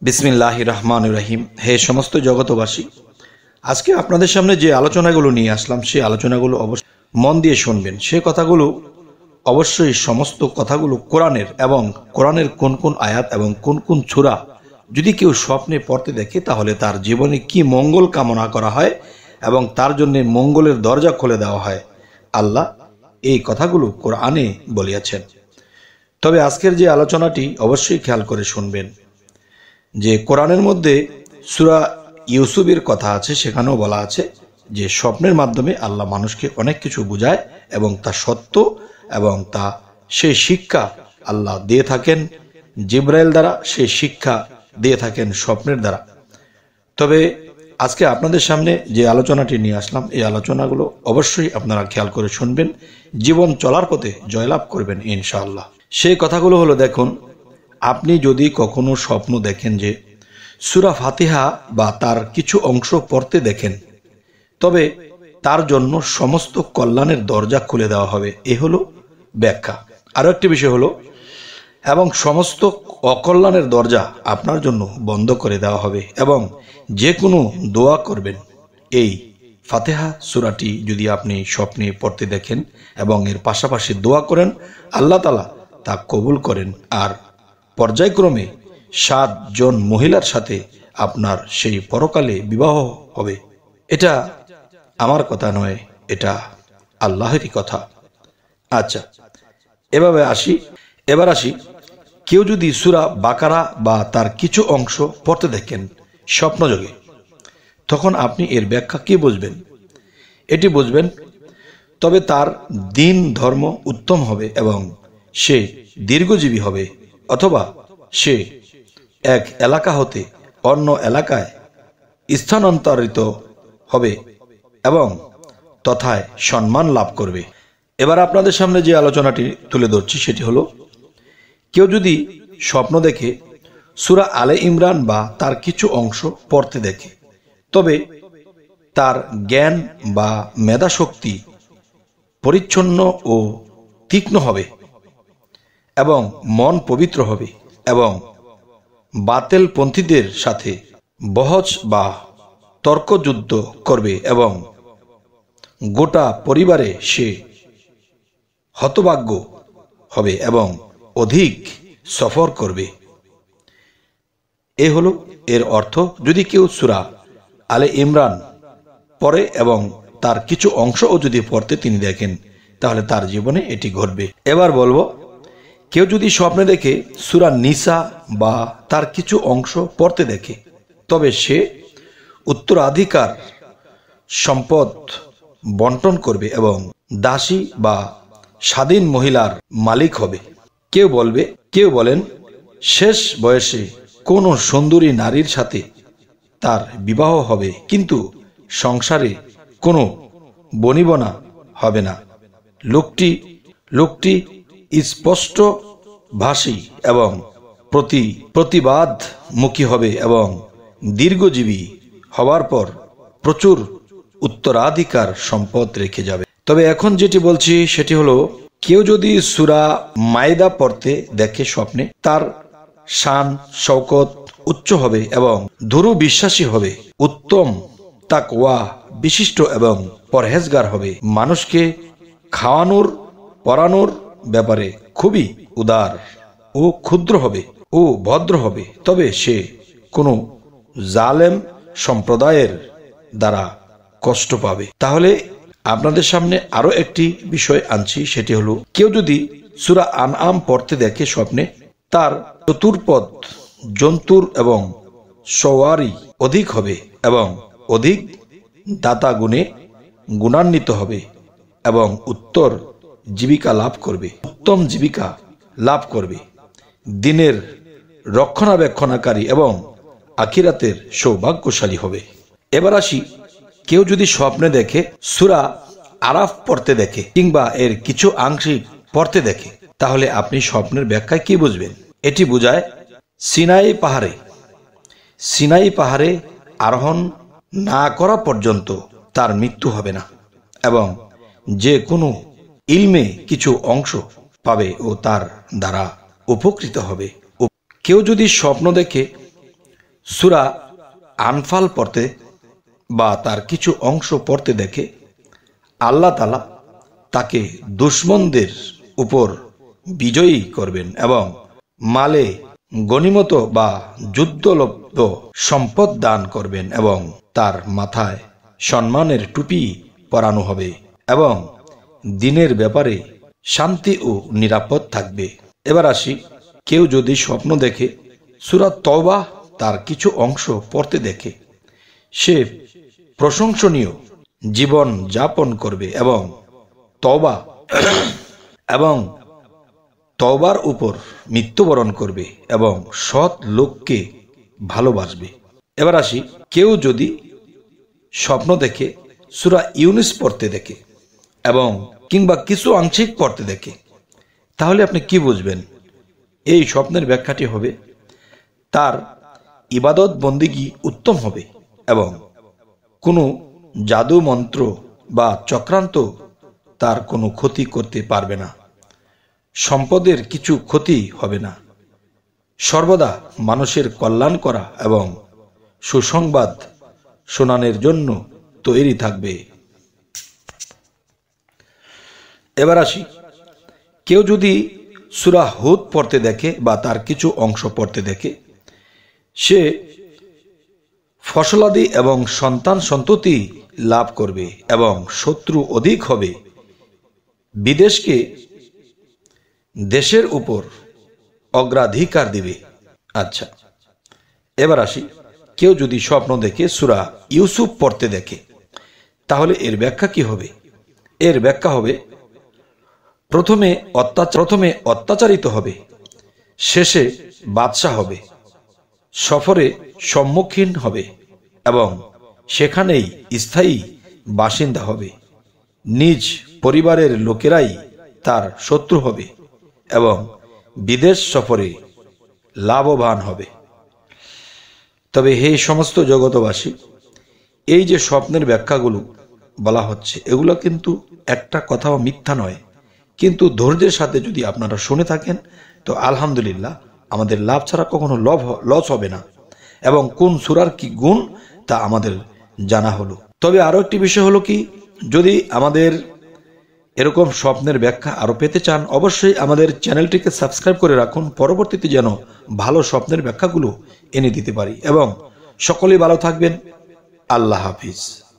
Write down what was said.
বিসমিল্লাহির রহমানির রহিম। হে সমস্ত জগতবাসী, আজকে আপনাদের সামনে যে আলোচনাগুলো নিয়ে আসলাম সেই আলোচনাগুলো অবশ্যই মন দিয়ে শুনবেন। সে কথাগুলো অবশ্যই সমস্ত কথাগুলো কোরআনের এবং কোরআনের কোন কোন আয়াত এবং কোন কোন সূরা যদি কেউ স্বপ্নে পড়তে দেখে তাহলে তার জীবনে কি মঙ্গল কামনা করা হয় এবং তার জন্য মঙ্গলের দরজা খুলে দেওয়া হয়। আল্লাহ এই কথাগুলো কোরআনে বলিয়াছেন। তবে আজকের যে আলোচনাটি অবশ্যই খেয়াল করে শুনবেন যে কোরআনের মধ্যে সূরা ইউসুফের কথা আছে, সেখানেও বলা আছে যে স্বপ্নের মাধ্যমে আল্লাহ মানুষকে অনেক কিছু বুঝায় এবং তা সত্য এবং তা সেই শিক্ষা আল্লাহ দিয়ে থাকেন জিবরাইল দ্বারা, সেই শিক্ষা দিয়ে থাকেন স্বপ্নের দ্বারা। তবে আজকে আপনাদের সামনে যে আলোচনাটি নিয়ে আসলাম এই আলোচনাগুলো অবশ্যই আপনারা খেয়াল করে শুনবেন, জীবন চলার পথে জয়লাভ করবেন ইনশাআল্লাহ। সেই কথাগুলো হলো, দেখুন, আপনি যদি কখনো স্বপ্ন দেখেন যে সূরা ফাতিহা বা তার কিছু অংশ পড়তে দেখেন, তবে তার জন্য সমস্ত কল্যাণের দরজা খুলে দেওয়া হবে। এ হলো ব্যাখ্যা। আরো একটি বিষয় হলো, এবং সমস্ত অকল্যাণের দরজা আপনার জন্য বন্ধ করে দেওয়া হবে এবং যে কোনো দোয়া করবেন এই ফাতিহা সূরাটি যদি আপনি স্বপ্নে পড়তে দেখেন এবং এর পাশাপাশি দোয়া করেন, আল্লাহ তাআলা তা কবুল করেন। আর পর্যায়ক্রমে 7 জন মহিলার সাথে আপনার সেই পরকালে বিবাহ হবে। এটা আমার কথা নয়, এটা আল্লাহরই কথা। আচ্ছা, এবার আসি কেউ যদি সূরা বাকারা বা তার কিছু অংশ পড়তে দেখেন স্বপ্নযোগে, তখন আপনি এর ব্যাখ্যা কি বুঝবেন? এটি বুঝবেন, তবে তার দিন ধর্ম উত্তম হবে এবং সে দীর্ঘজীবী হবে, অথবা সে এক এলাকা হতে অন্য এলাকায় স্থানান্তরিত হবে এবং তথায় সম্মান লাভ করবে। এবার আপনাদের সামনে যে আলোচনাটি তুলে ধরছি সেটি হলো, কেউ যদি স্বপ্ন দেখে সূরা আলে ইমরান বা তার কিছু অংশ পড়তে দেখে, তবে তার জ্ঞান বা মেধা শক্তি পরিচ্ছন্ন ও তীক্ষ্ণ হবে এবং মন পবিত্র হবে এবং বাতেল পন্থীদের সাথে বহস বা তর্কযুদ্ধ করবে এবং গোটা পরিবারে সে হতভাগ্য হবে এবং অধিক সফর করবে। এ হলো এর অর্থ। যদি কেউ সূরা আলে ইমরান পড়ে এবং তার কিছু অংশও যদি পড়তে তিনি দেখেন, তাহলে তার জীবনে এটি ঘটবে। এবার বলবো, কেউ যদি স্বপ্নে দেখে সূরা নিসা বা তার কিছু অংশ পড়তে দেখে, তবে সে উত্তরাধিকার সম্পদ বন্টন করবে এবং দাসী বা স্বাধীন মহিলার মালিক হবে। কেউ বলেন শেষ বয়সে কোনো সুন্দরী নারীর সাথে তার বিবাহ হবে, কিন্তু সংসারে কোনো বনিবনা হবে না। লোকটি স্পষ্ট ভাষী এবং প্রতিবাদমুখী হবে এবং দীর্ঘজীবী হওয়ার পর প্রচুর উত্তরাধিকার সম্পদ রেখে যাবে। তবে এখন যেটি বলছি সেটি হলো, কেউ যদি সূরা মায়দা পড়তে দেখে স্বপ্নে, তার শান শওকত উচ্চ হবে এবং দৃঢ় বিশ্বাসী হবে, উত্তম তাকওয়া বিশিষ্ট এবং পরহেজগার হবে, মানুষকে খাওয়ানোর পরানোর ব্যাপারে খুবই উদার ও ক্ষুদ্র হবে ও ভদ্র হবে। তবে সে কোনো জালেম সম্প্রদায়ের দ্বারা কষ্ট পাবে। তাহলে আপনাদের সামনে আরো একটি বিষয় আনছি, সেটি হলো, কেউ যদি সূরা আনআম পড়তে দেখে স্বপ্নে, তার চতুর্পদ জন্তুর এবং সওয়ারি অধিক হবে এবং অধিক দাতা গুণে গুণান্বিত হবে এবং উত্তম জীবিকা লাভ করবে, দিনের রক্ষণাবেক্ষণকারী এবং আখিরাতের সৌভাগ্যশালী হবে। এবার আসি, কেউ যদি স্বপ্নে দেখে সূরা আরাফ পড়তে দেখে কিংবা এর কিছু আংশিক পড়তে দেখে, তাহলে আপনি স্বপ্নের ব্যাখ্যায় কি বুঝবেন? এটি বোঝায় সিনাই পাহাড়ে আরোহণ না করা পর্যন্ত তার মৃত্যু হবে না এবং যে কোনো ইলমে কিছু অংশ পাবে ও তার দ্বারা উপকৃত হবে। কেউ যদি স্বপ্ন দেখে সূরা আনফাল পড়তে বা তার কিছু অংশ পড়তে দেখে, আল্লাহ তাআলা তাকে দুশমনদের উপর বিজয়ী করবেন এবং মালে গনিমত বা যুদ্ধলব্ধ সম্পদ দান করবেন এবং তার মাথায় সম্মানের টুপি পরানো হবে এবং দিনের ব্যাপারে শান্তি ও নিরাপদ থাকবে। এবার আসি, কেউ যদি স্বপ্ন দেখে সূরা তওবা তার কিছু অংশ পড়তে দেখে, সে প্রশংসনীয় জীবন যাপন করবে এবং তওবার উপর মৃত্যুবরণ করবে এবং সৎ লোককে ভালোবাসবে। এবার আসি, কেউ যদি স্বপ্ন দেখে সূরা ইউনুস পড়তে দেখে এবং কিংবা কিছু আংশিক পড়তে দেখে, তাহলে আপনি কি বুঝবেন? এই স্বপ্নের ব্যাখ্যাটি হবে, তার ইবাদত বন্দিগি উত্তম হবে এবং কোনো জাদু মন্ত্র বা চক্রান্ত তার কোনো ক্ষতি করতে পারবে না। সম্পদের কিছু ক্ষতি হবে না। সর্বদা মানুষের কল্যাণ করা এবং সুসংবাদ শোনানোর জন্য তৈরি থাকবে। এবার আসি, কেউ যদি সূরা হুদ পড়তে দেখে বা তার কিছু অংশ পড়তে দেখে, সে ফসলাদি এবং সন্তান সন্ততি লাভ করবে এবং শত্রু অধিক হবে, বিদেশকে দেশের উপর অগ্রাধিকার দিবে। আচ্ছা, এবার আসি, কেউ যদি স্বপ্ন দেখে সূরা ইউসুফ পড়তে দেখে, তাহলে এর ব্যাখ্যা কি হবে? এর ব্যাখ্যা হবে, প্রথমে অত্যাচারিত হবে, শেষে বাদশাহ হবে, সফরে সম্মুখীন হবে এবং সেখানেই স্থায়ী বাসিন্দা হবে, নিজ পরিবারের লোকেরাই তার শত্রু হবে এবং বিদেশ সফরে লাভবান হবে। তবে হে সমস্ত জগতবাসী, এই যে স্বপ্নের ব্যাখ্যাগুলো বলা হচ্ছে, এগুলো কিন্তু একটা কথাও মিথ্যা নয়, কিন্তু ধৈর্যের সাথে যদি আপনারা শুনে থাকেন তো আলহামদুলিল্লাহ, আমাদের লাভ ছাড়া কখনো লস হবে না এবং কোন সূরার কি গুণ তা আমাদের জানা হলো। তবে আরো একটি বিষয় হলো কি, যদি আমাদের এরকম স্বপ্নের ব্যাখ্যা আরো পেতে চান, অবশ্যই আমাদের চ্যানেলটিকে সাবস্ক্রাইব করে রাখুন, পরবর্তীতে যেন ভালো স্বপ্নের ব্যাখ্যাগুলো এনে দিতে পারি। এবং সকলেই ভালো থাকবেন। আল্লাহ হাফিজ।